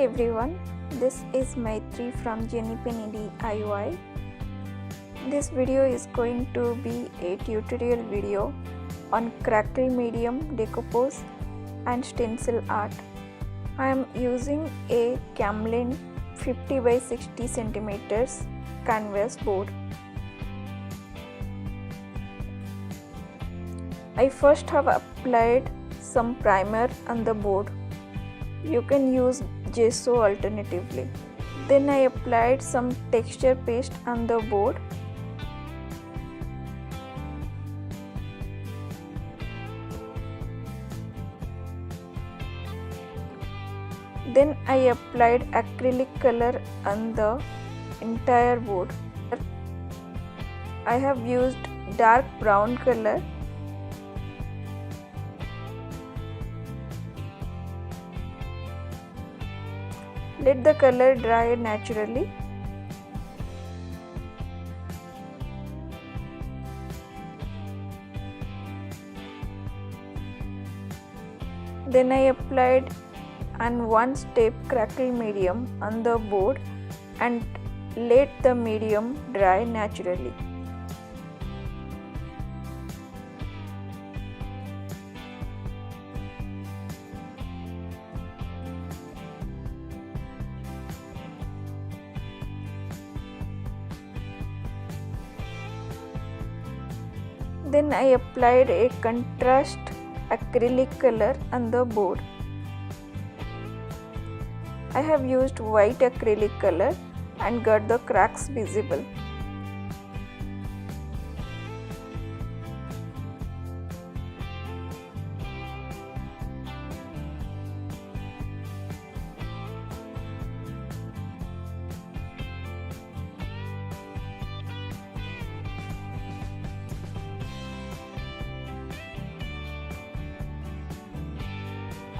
everyone, this is Maitri from Jenny Penny DIY. This video is going to be a tutorial video on Crackle Medium, Decoupage and Stencil art. I am using a Camlin 50 by 60 centimeters canvas board. I first have applied some primer on the board. You can use gesso alternatively. Then I applied some texture paste on the board. Then I applied acrylic color on the entire board. I have used dark brown color. Let the color dry naturally. Then I applied on one step Crackle Medium on the board and let the medium dry naturally. Then I applied a contrast acrylic color on the board. I have used white acrylic color and got the cracks visible.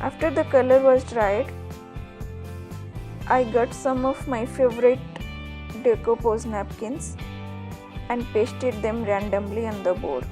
After the color was dried, I got some of my favorite decoupage napkins and pasted them randomly on the board.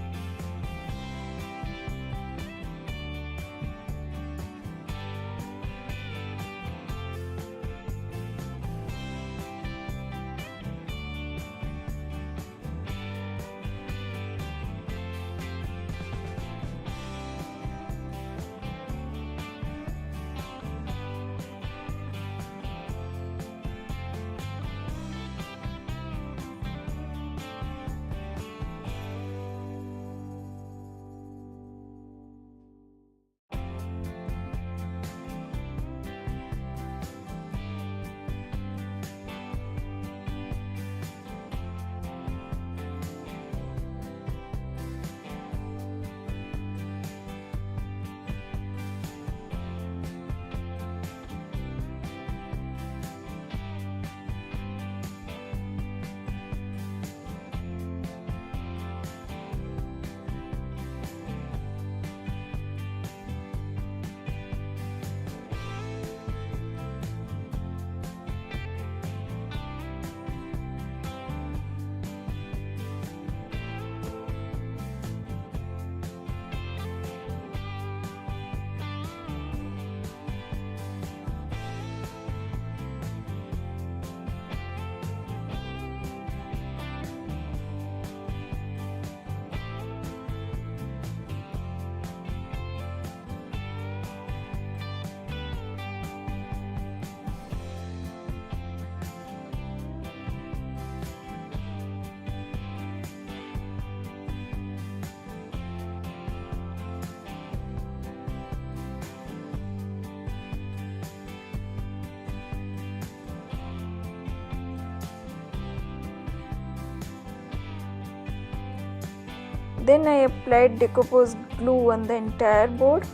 Then I applied Decoupage Glue on the entire board.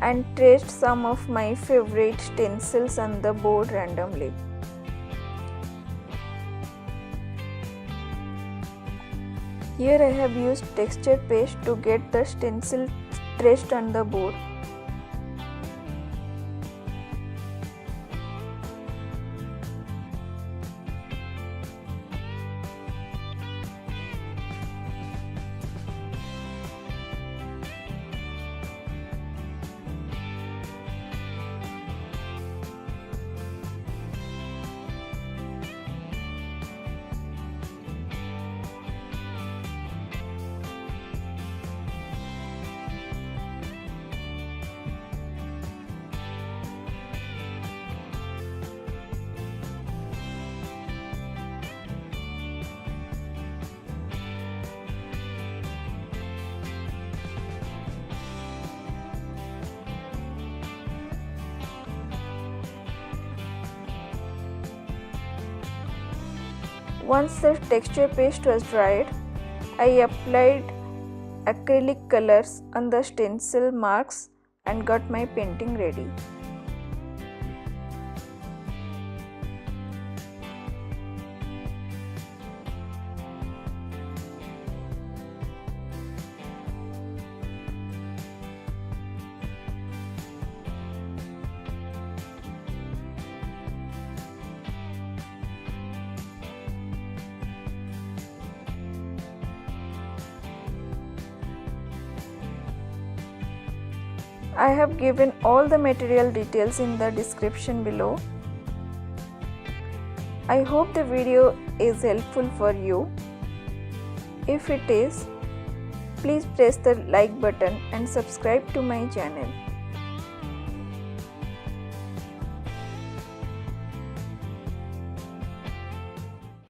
And traced some of my favorite stencils on the board randomly. Here I have used texture paste to get the stencil traced on the board. Once the texture paste was dried, I applied acrylic colors on the stencil marks and got my painting ready. I have given all the material details in the description below. I hope the video is helpful for you. If it is, please press the like button and subscribe to my channel.